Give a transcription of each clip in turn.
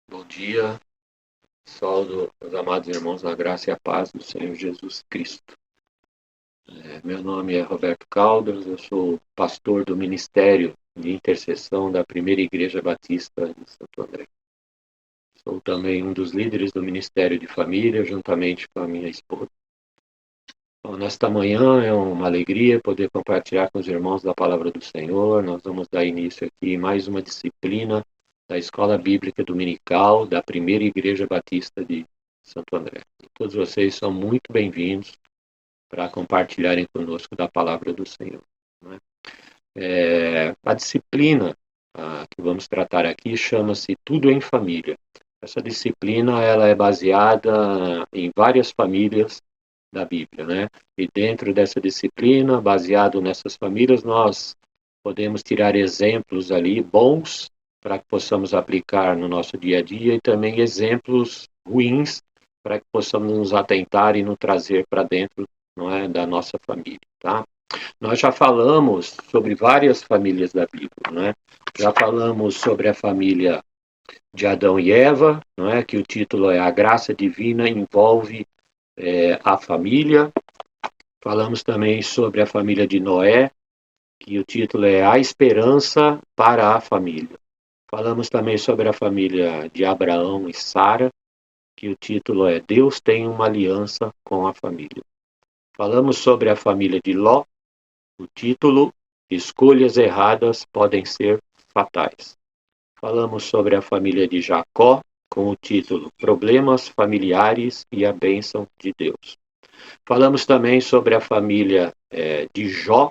Bom dia, saúdo os amados irmãos na graça e a paz do Senhor Jesus Cristo. Meu nome é Roberto Caldas, eu sou pastor do Ministério de Intercessão da Primeira Igreja Batista em Santo André. Sou também um dos líderes do Ministério de Família, juntamente com a minha esposa. Bom, nesta manhã é uma alegria poder compartilhar com os irmãos da Palavra do Senhor. Nós vamos dar início aqui a mais uma disciplina da Escola Bíblica Dominical da Primeira Igreja Batista de Santo André. E todos vocês são muito bem-vindos para compartilharem conosco da Palavra do Senhor. Né? A disciplina que vamos tratar aqui chama-se Tudo em Família. Essa disciplina ela é baseada em várias famílias da Bíblia, né? E dentro dessa disciplina, baseado nessas famílias, nós podemos tirar exemplos ali bons para que possamos aplicar no nosso dia a dia e também exemplos ruins para que possamos nos atentar e nos trazer para dentro, não é, da nossa família, tá? Nós já falamos sobre várias famílias da Bíblia, não é? Já falamos sobre a família de Adão e Eva, não é? Que o título é A Graça Divina Envolve a Família. Falamos também sobre a família de Noé, que o título é A Esperança para a Família. Falamos também sobre a família de Abraão e Sara, que o título é Deus tem uma aliança com a família. Falamos sobre a família de Ló, o título Escolhas erradas podem ser fatais. Falamos sobre a família de Jacó, com o título Problemas familiares e a bênção de Deus. Falamos também sobre a família de Jó,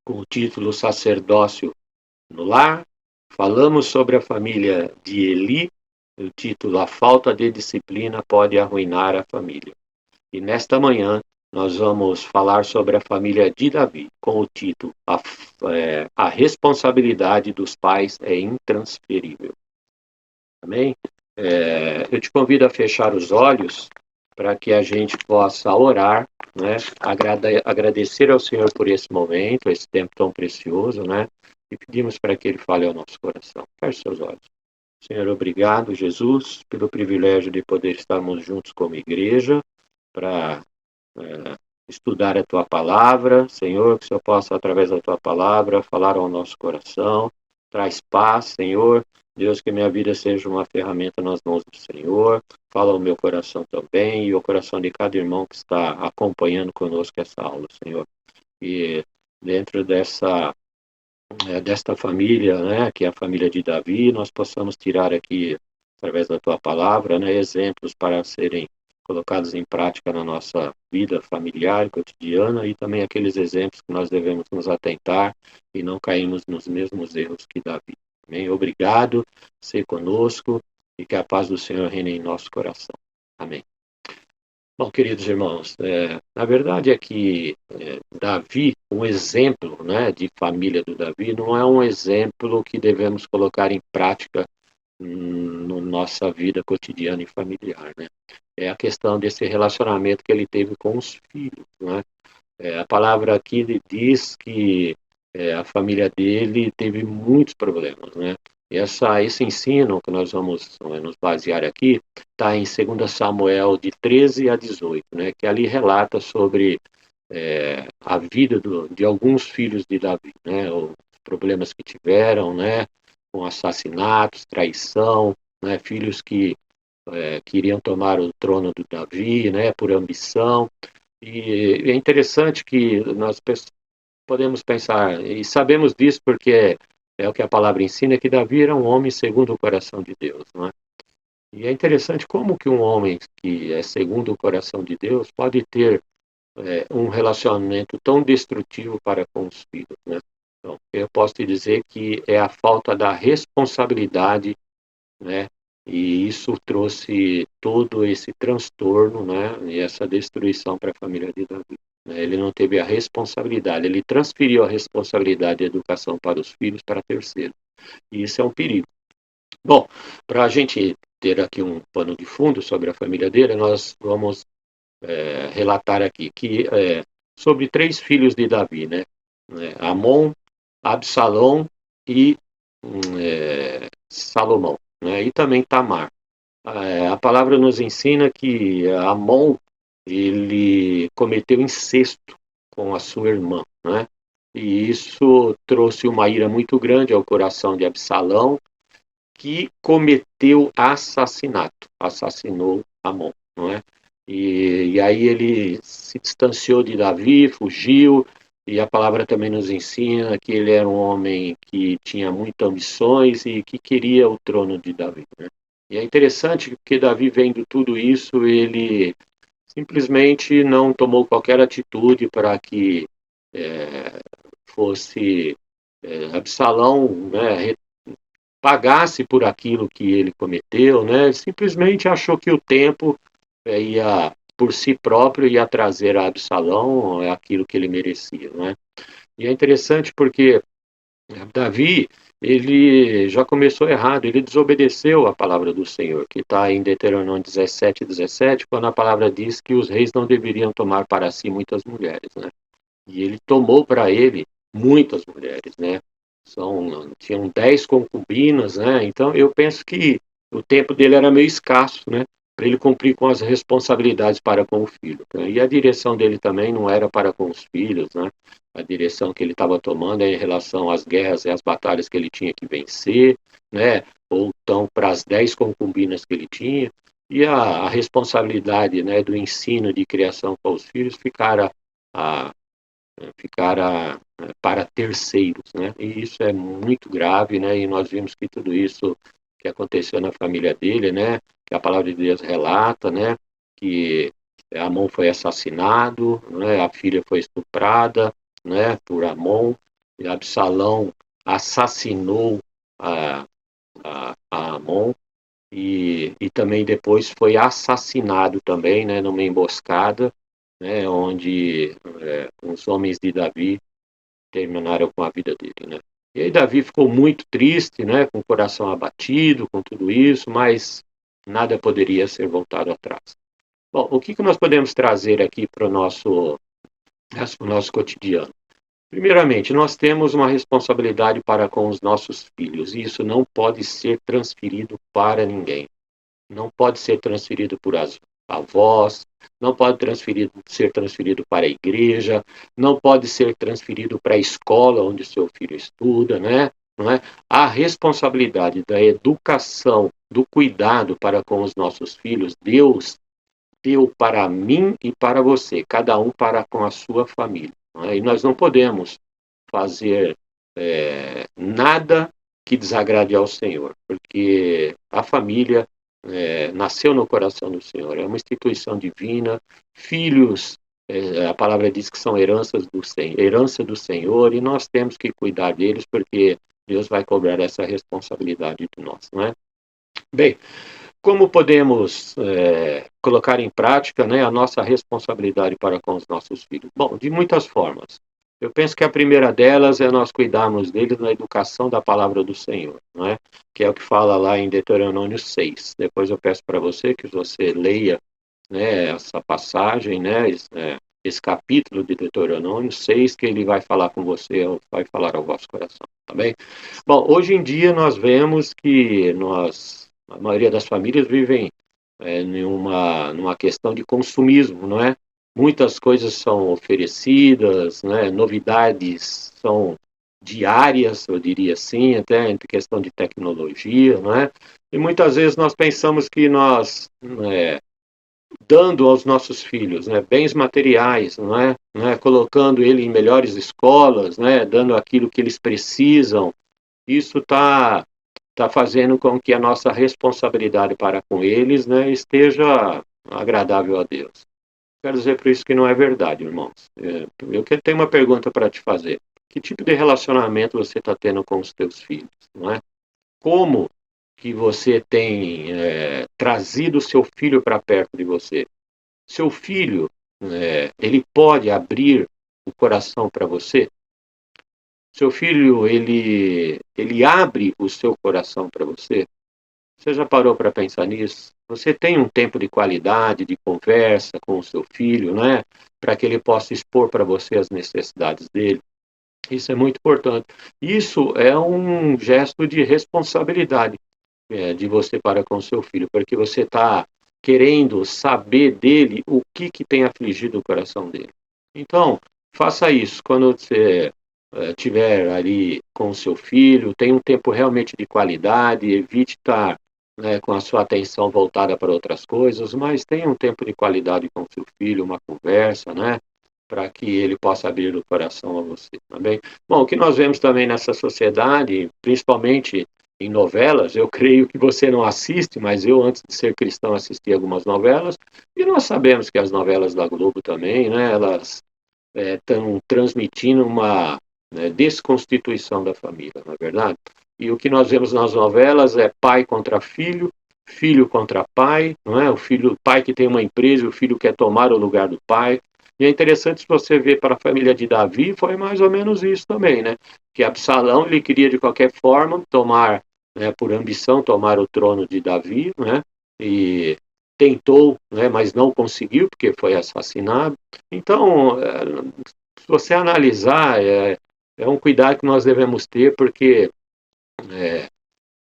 com o título Sacerdócio no Lar. Falamos sobre a família de Eli, o título A Falta de Disciplina Pode Arruinar a Família. E nesta manhã nós vamos falar sobre a família de Davi, com o título A Responsabilidade dos Pais é Intransferível. Amém? Eu te convido a fechar os olhos para que a gente possa orar, né? Agradecer ao Senhor por esse momento, esse tempo tão precioso, né? E pedimos para que Ele fale ao nosso coração. Feche seus olhos. Senhor, obrigado, Jesus, pelo privilégio de poder estarmos juntos como igreja para estudar a Tua Palavra. Senhor, que o Senhor possa, através da Tua Palavra, falar ao nosso coração. Traz paz, Senhor. Deus, que minha vida seja uma ferramenta nas mãos do Senhor. Fala ao meu coração também e ao coração de cada irmão que está acompanhando conosco essa aula, Senhor. E dentro desta família, né, que é a família de Davi, nós possamos tirar aqui, através da Tua Palavra, né, exemplos para serem colocados em prática na nossa vida familiar, cotidiana, e também aqueles exemplos que nós devemos nos atentar e não cairmos nos mesmos erros que Davi. Amém? Obrigado, ser conosco e que a paz do Senhor reine em nosso coração. Amém. Bom, queridos irmãos, na verdade é que Davi, um exemplo, né, de família do Davi, não é um exemplo que devemos colocar em prática na nossa vida cotidiana e familiar, né? É a questão desse relacionamento que ele teve com os filhos, né? A palavra aqui diz que a família dele teve muitos problemas, né? E esse ensino que nós vamos nos basear aqui está em 2 Samuel de 13 a 18, né? Que ali relata sobre a vida de alguns filhos de Davi, né? Os problemas que tiveram, né? Com assassinatos, traição, né? Filhos que queriam tomar o trono do Davi, né? Por ambição. E é interessante que nós podemos pensar, e sabemos disso porque é o que a palavra ensina, que Davi era um homem segundo o coração de Deus, não é? E é interessante como que um homem que é segundo o coração de Deus pode ter um relacionamento tão destrutivo para com os filhos, né? Então, eu posso te dizer que é a falta da responsabilidade, né? E isso trouxe todo esse transtorno, né? E essa destruição para a família de Davi. Ele não teve a responsabilidade, ele transferiu a responsabilidade da educação para os filhos para terceiros. E isso é um perigo. Bom, para a gente ter aqui um pano de fundo sobre a família dele, nós vamos relatar aqui que sobre 3 filhos de Davi, né? Amon, Absalão e Salomão. né, e também Tamar. A palavra nos ensina que Amon, ele cometeu incesto com a sua irmã, né? E isso trouxe uma ira muito grande ao coração de Absalão, que cometeu assassinato, assassinou Amon, não é? E aí ele se distanciou de Davi, fugiu, e a palavra também nos ensina que ele era um homem que tinha muitas ambições e que queria o trono de Davi, né? E é interessante porque Davi, vendo tudo isso, ele simplesmente não tomou qualquer atitude para que fosse Absalão, né, pagasse por aquilo que ele cometeu, né? Ele simplesmente achou que o tempo ia por si próprio ia trazer a Absalão aquilo que ele merecia, né? E é interessante porque Davi, ele já começou errado, ele desobedeceu a palavra do Senhor, que está em Deuteronômio 17:17, quando a palavra diz que os reis não deveriam tomar para si muitas mulheres, né? E ele tomou para ele muitas mulheres, né? Tinham 10 concubinas, né? Então eu penso que o tempo dele era meio escasso, né? Para ele cumprir com as responsabilidades para com o filho, né? E a direção dele também não era para com os filhos, né? A direção que ele estava tomando é em relação às guerras e às batalhas que ele tinha que vencer, né? Ou então para as 10 concubinas que ele tinha. E a responsabilidade, né, do ensino de criação para os filhos a, ficara para terceiros, né? E isso é muito grave, né? E nós vimos que tudo isso que aconteceu na família dele, né? Que a palavra de Deus relata, né? Que Amon foi assassinado, né? A filha foi estuprada, né? Por Amon, e Absalão assassinou a Amon e também depois foi assassinado também, né? Numa emboscada, né? Onde os homens de Davi terminaram com a vida dele, né? E aí Davi ficou muito triste, né, com o coração abatido, com tudo isso, mas nada poderia ser voltado atrás. Bom, o que nós podemos trazer aqui para o nosso cotidiano? Primeiramente, nós temos uma responsabilidade para com os nossos filhos, e isso não pode ser transferido para ninguém. Não pode ser transferido por avós, não pode ser transferido para a igreja, não pode ser transferido para a escola onde seu filho estuda, né? Não é? A responsabilidade da educação, do cuidado para com os nossos filhos, Deus deu para mim e para você, cada um para com a sua família. Não é? E nós não podemos fazer nada que desagrade ao Senhor, porque a família nasceu no coração do Senhor, é uma instituição divina, filhos, a palavra diz que são herança do Senhor, e nós temos que cuidar deles, porque Deus vai cobrar essa responsabilidade de nós, não é? Bem, como podemos colocar em prática, né, a nossa responsabilidade para com os nossos filhos? Bom, de muitas formas. Eu penso que a primeira delas é nós cuidarmos deles na educação da palavra do Senhor, não é? Que é o que fala lá em Deuteronômio 6. Depois eu peço para você que você leia, né, essa passagem, né, esse capítulo de Deuteronômio 6, que ele vai falar com você, vai falar ao vosso coração, tá bem? Bom, hoje em dia nós vemos que a maioria das famílias vivem numa questão de consumismo, não é? Muitas coisas são oferecidas, né? Novidades são diárias, eu diria assim, até em questão de tecnologia, não é? E muitas vezes nós pensamos que nós, dando aos nossos filhos, né, bens materiais, não é? Colocando ele em melhores escolas, né? Dando aquilo que eles precisam, isso está fazendo com que a nossa responsabilidade para com eles, né, esteja agradável a Deus. Quero dizer por isso que não é verdade, irmãos. Eu tenho uma pergunta para te fazer. Que tipo de relacionamento você está tendo com os teus filhos, não é? Como que você tem trazido o seu filho para perto de você? Seu filho, ele pode abrir o coração para você? Seu filho, ele abre o seu coração para você? Você já parou para pensar nisso? Você tem um tempo de qualidade, de conversa com o seu filho, né? Para que ele possa expor para você as necessidades dele. Isso é muito importante. Isso é um gesto de responsabilidade. de você para com seu filho, porque você está querendo saber dele o que tem afligido o coração dele. Então, faça isso quando você estiver ali com o seu filho, tenha um tempo realmente de qualidade, evite estar, né, com a sua atenção voltada para outras coisas, mas tenha um tempo de qualidade com o seu filho, uma conversa, né, para que ele possa abrir o coração a você, tá bem? Bom, o que nós vemos também nessa sociedade, principalmente em novelas, eu creio que você não assiste, mas eu, antes de ser cristão, assisti algumas novelas, e nós sabemos que as novelas da Globo também, né, elas estão transmitindo uma, né, desconstituição da família, não é verdade? E o que nós vemos nas novelas é pai contra filho, filho contra pai, não é? O pai que tem uma empresa, o filho quer tomar o lugar do pai. E é interessante, se você ver para a família de Davi, foi mais ou menos isso também, né? Que Absalão, ele queria de qualquer forma tomar, né, por ambição, tomar o trono de Davi, né? E tentou, né, mas não conseguiu, porque foi assassinado. Então, se você analisar, é um cuidado que nós devemos ter, porque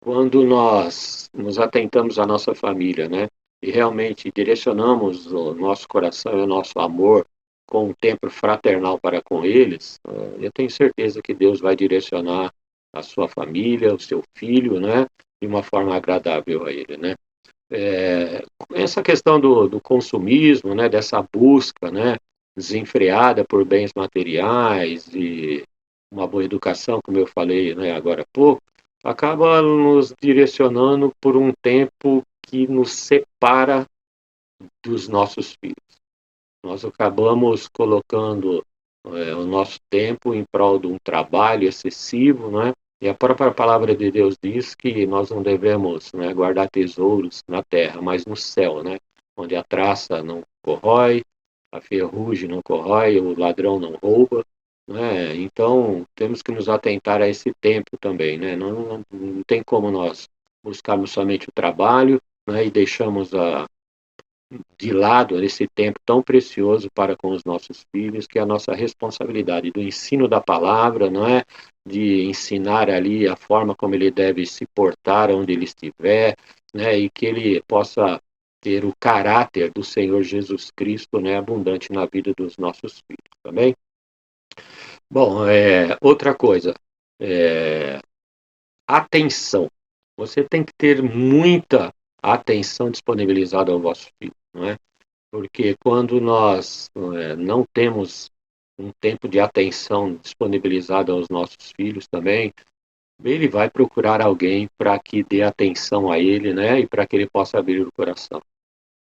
quando nós nos atentamos à nossa família, né, e realmente direcionamos o nosso coração e o nosso amor com um tempo fraternal para com eles, eu tenho certeza que Deus vai direcionar a sua família, o seu filho, né, de uma forma agradável a ele, né. Essa questão do consumismo, né, dessa busca, né, desenfreada por bens materiais e uma boa educação, como eu falei, né, agora há pouco, acaba nos direcionando por um tempo que nos separa dos nossos filhos. Nós acabamos colocando o nosso tempo em prol de um trabalho excessivo, né? E a própria palavra de Deus diz que nós não devemos, né, guardar tesouros na terra, mas no céu, né? Onde a traça não corrói, a ferrugem não corrói, o ladrão não rouba, né? Então, temos que nos atentar a esse tempo também, né? Não tem como nós buscarmos somente o trabalho, né, e deixamos de lado esse tempo tão precioso para com os nossos filhos, que é a nossa responsabilidade do ensino da palavra, não é? De ensinar ali a forma como ele deve se portar onde ele estiver, né? E que ele possa ter o caráter do Senhor Jesus Cristo, né, abundante na vida dos nossos filhos, também. Bom, outra coisa, é, atenção. Você tem que ter muita atenção disponibilizada ao vosso filho, não é? Porque quando nós não temos um tempo de atenção disponibilizado aos nossos filhos também, ele vai procurar alguém para que dê atenção a ele, né? E para que ele possa abrir o coração.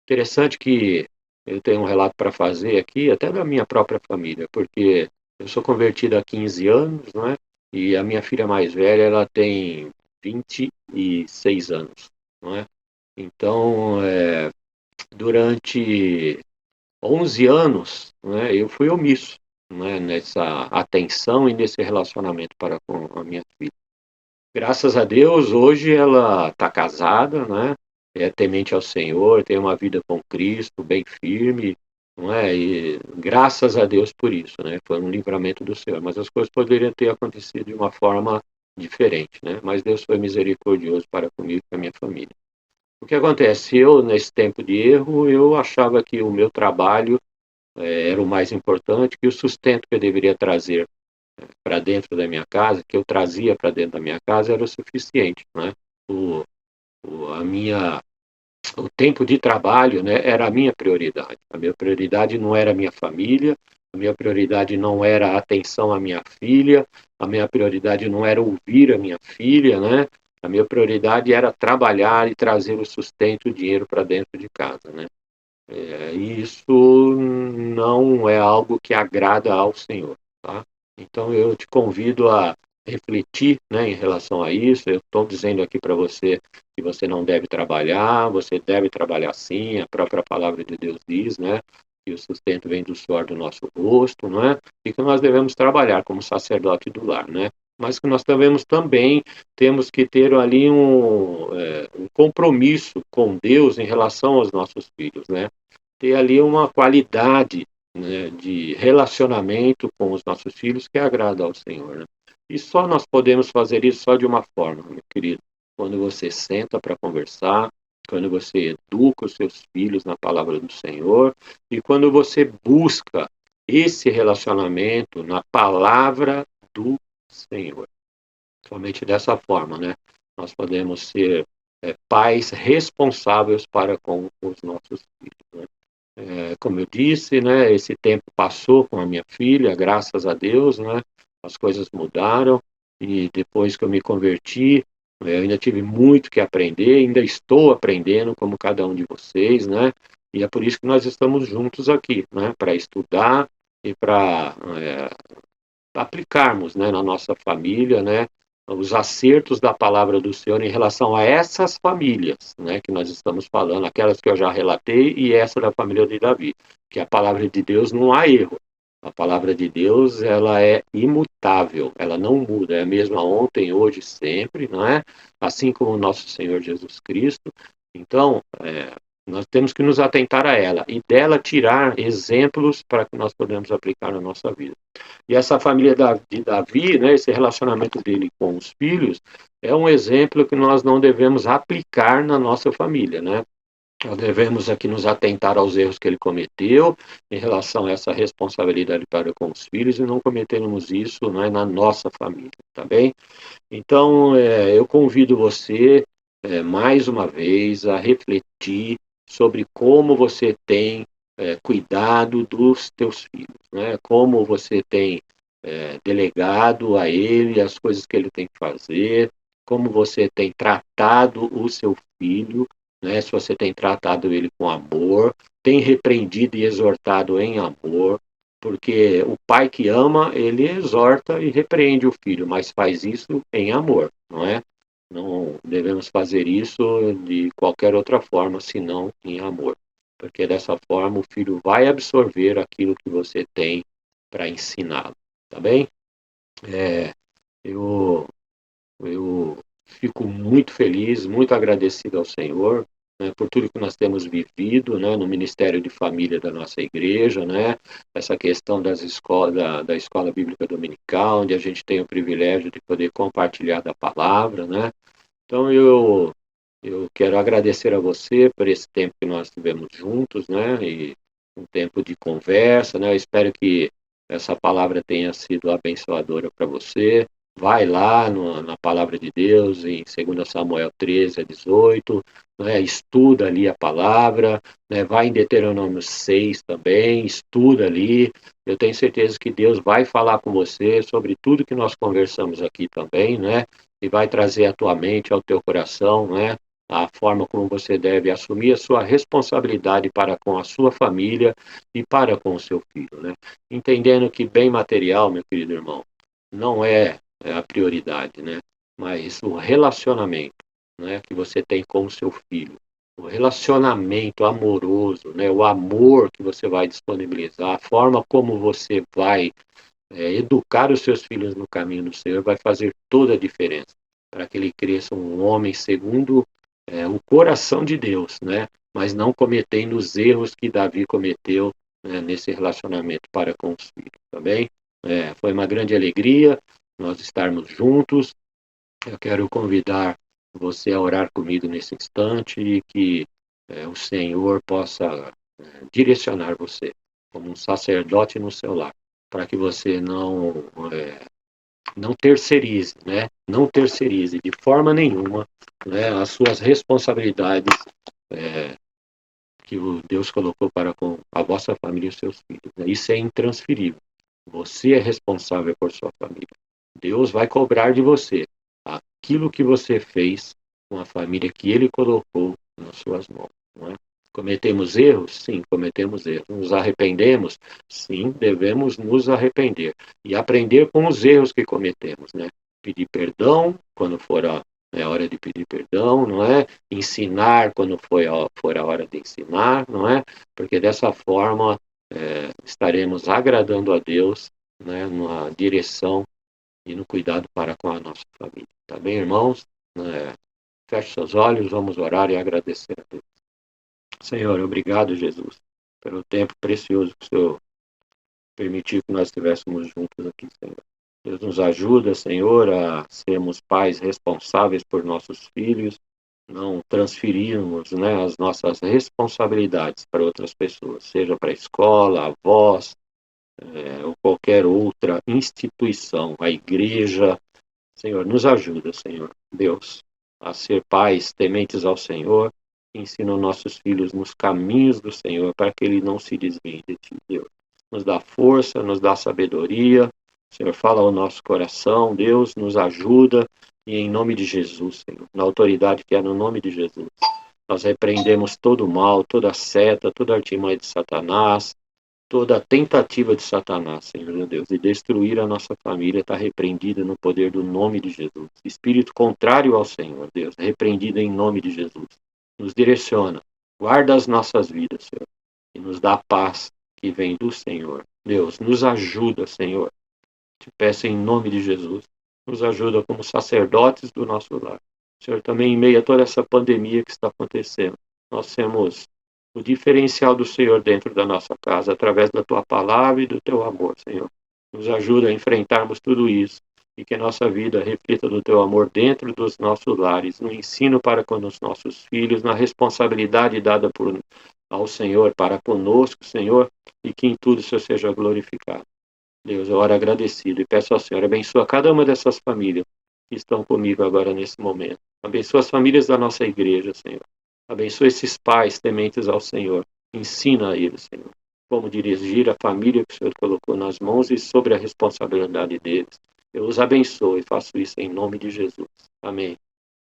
Interessante que eu tenho um relato para fazer aqui, até da minha própria família, porque eu sou convertido há 15 anos, não é? E a minha filha mais velha, ela tem 26 anos, não é? Então, durante 11 anos, né, eu fui omisso, né, nessa atenção e nesse relacionamento para com a minha filha. Graças a Deus, hoje ela está casada, né, é temente ao Senhor, tem uma vida com Cristo, bem firme, não é? E graças a Deus por isso, né? Foi um livramento do Senhor, mas as coisas poderiam ter acontecido de uma forma diferente, né? Mas Deus foi misericordioso para comigo e com a minha família. O que acontece? Eu, nesse tempo de erro, eu achava que o meu trabalho era o mais importante, que o sustento que eu deveria trazer para dentro da minha casa, que eu trazia para dentro da minha casa, era o suficiente, né? O, a minha, o tempo de trabalho, né, era a minha prioridade. A minha prioridade não era a minha família, a minha prioridade não era a atenção à minha filha, a minha prioridade não era ouvir a minha filha, né? A minha prioridade era trabalhar e trazer o sustento, o dinheiro para dentro de casa, né? Isso não é algo que agrada ao Senhor, tá? Então eu te convido a refletir, né, em relação a isso. Eu estou dizendo aqui para você que você não deve trabalhar, você deve trabalhar sim, a própria palavra de Deus diz, né, que o sustento vem do suor do nosso rosto, não é? E que nós devemos trabalhar como sacerdote do lar, né? Mas que nós devemos também, temos que ter ali um compromisso com Deus em relação aos nossos filhos, né? Ter ali uma qualidade, né, de relacionamento com os nossos filhos que agrada ao Senhor, né? E só nós podemos fazer isso só de uma forma, meu querido. quando você senta para conversar, quando você educa os seus filhos na palavra do Senhor e quando você busca esse relacionamento na palavra do Senhor. Somente dessa forma, né? Nós podemos ser pais responsáveis para com os nossos filhos. Né? Como eu disse, né? Esse tempo passou com a minha filha, graças a Deus, né? As coisas mudaram e depois que eu me converti, eu ainda tive muito que aprender, ainda estou aprendendo como cada um de vocês, né? E é por isso que nós estamos juntos aqui, né? Para estudar e para aplicarmos, né, na nossa família, né, os acertos da palavra do Senhor em relação a essas famílias, né, que nós estamos falando, aquelas que eu já relatei e essa da família de Davi, que a palavra de Deus não há erro. A palavra de Deus, ela é imutável, ela não muda, é a mesma ontem, hoje, sempre, não é? Assim como o nosso Senhor Jesus Cristo. Então, nós temos que nos atentar a ela e dela tirar exemplos para que nós podemos aplicar na nossa vida. E essa família de Davi, né, esse relacionamento dele com os filhos, é um exemplo que nós não devemos aplicar na nossa família, né? Nós devemos aqui nos atentar aos erros que ele cometeu em relação a essa responsabilidade para com os filhos e não cometermos isso, né, na nossa família, tá bem? Então, eu convido você, mais uma vez, a refletir sobre como você tem cuidado dos teus filhos, né? Como você tem delegado a ele as coisas que ele tem que fazer, como você tem tratado o seu filho, né? Se você tem tratado ele com amor, tem repreendido e exortado em amor, porque o pai que ama, ele exorta e repreende o filho, mas faz isso em amor, não é? Não devemos fazer isso de qualquer outra forma, senão em amor. Porque dessa forma o filho vai absorver aquilo que você tem para ensiná-lo, tá bem? Eu, eu fico muito feliz, muito agradecido ao Senhor, né, por tudo que nós temos vivido, né, no Ministério de Família da nossa igreja, né, essa questão das escolas, da Escola Bíblica Dominical, onde a gente tem o privilégio de poder compartilhar da palavra, né. Então eu quero agradecer a você por esse tempo que nós tivemos juntos, né, e um tempo de conversa, né. Eu espero que essa palavra tenha sido abençoadora para você. Vai lá na palavra de Deus, em 2 Samuel 13 a 18, né, estuda ali a palavra, né, vai em Deuteronômio 6 também, estuda ali. Eu tenho certeza que Deus vai falar com você sobre tudo que nós conversamos aqui também, né, e vai trazer à tua mente, ao teu coração, né, a forma como você deve assumir a sua responsabilidade para com a sua família e para com o seu filho, né? Entendendo que bem material, meu querido irmão, não é a prioridade, né? Mas o relacionamento, né, que você tem com o seu filho, o relacionamento amoroso, né, o amor que você vai disponibilizar, a forma como você vai educar os seus filhos no caminho do Senhor vai fazer toda a diferença para que ele cresça um homem segundo o coração de Deus, né? Mas não cometendo os erros que Davi cometeu, né, nesse relacionamento para com os filhos, tá bem? Foi uma grande alegria nós estarmos juntos. Eu quero convidar você a orar comigo nesse instante e que o Senhor possa direcionar você como um sacerdote no seu lar, para que você não terceirize, né? Não terceirize de forma nenhuma, né, as suas responsabilidades que o Deus colocou para com a vossa família e os seus filhos, né? Isso é intransferível. Você é responsável por sua família. Deus vai cobrar de você aquilo que você fez com a família que Ele colocou nas suas mãos, não é? Cometemos erros? Sim, cometemos erros. Nos arrependemos? Sim, devemos nos arrepender. E aprender com os erros que cometemos, né? Pedir perdão quando for a hora de pedir perdão, não é? Ensinar quando for a hora de ensinar, não é? Porque dessa forma estaremos agradando a Deus, né? Na direção e no cuidado para com a nossa família. Tá bem, irmãos? Feche seus olhos, vamos orar e agradecer a Deus. Senhor, obrigado, Jesus, pelo tempo precioso que o Senhor permitiu que nós estivéssemos juntos aqui, Senhor. Deus nos ajuda, Senhor, a sermos pais responsáveis por nossos filhos, não transferirmos, né, as nossas responsabilidades para outras pessoas, seja para a escola, avós, ou qualquer outra instituição, a igreja. Senhor, nos ajuda, Senhor, Deus, a ser pais tementes ao Senhor, que ensinam nossos filhos nos caminhos do Senhor, para que eles não se desviem de Ti, Deus. Nos dá força, nos dá sabedoria, Senhor, fala ao nosso coração, Deus, nos ajuda, e em nome de Jesus, Senhor, na autoridade que é no nome de Jesus, nós repreendemos todo o mal, toda seta, toda artimanha de Satanás, toda tentativa de Satanás, Senhor meu Deus, de destruir a nossa família está repreendida no poder do nome de Jesus. Espírito contrário ao Senhor, Deus, repreendido em nome de Jesus. Nos direciona, guarda as nossas vidas, Senhor, e nos dá a paz que vem do Senhor. Deus, nos ajuda, Senhor. Te peço em nome de Jesus. Nos ajuda como sacerdotes do nosso lar. Senhor, também em meio a toda essa pandemia que está acontecendo, nós temos o diferencial do Senhor dentro da nossa casa, através da tua palavra e do teu amor, Senhor. Nos ajuda a enfrentarmos tudo isso e que a nossa vida reflita do teu amor dentro dos nossos lares, no ensino para com os nossos filhos, na responsabilidade dada ao Senhor para conosco, Senhor, e que em tudo o Senhor seja glorificado. Deus, eu oro agradecido e peço ao Senhor, abençoa cada uma dessas famílias que estão comigo agora nesse momento. Abençoa as famílias da nossa igreja, Senhor. Abençoa esses pais tementes ao Senhor. Ensina a eles, Senhor, como dirigir a família que o Senhor colocou nas mãos e sobre a responsabilidade deles. Eu os abençoo e faço isso em nome de Jesus. Amém.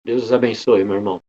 Deus os abençoe, meu irmão.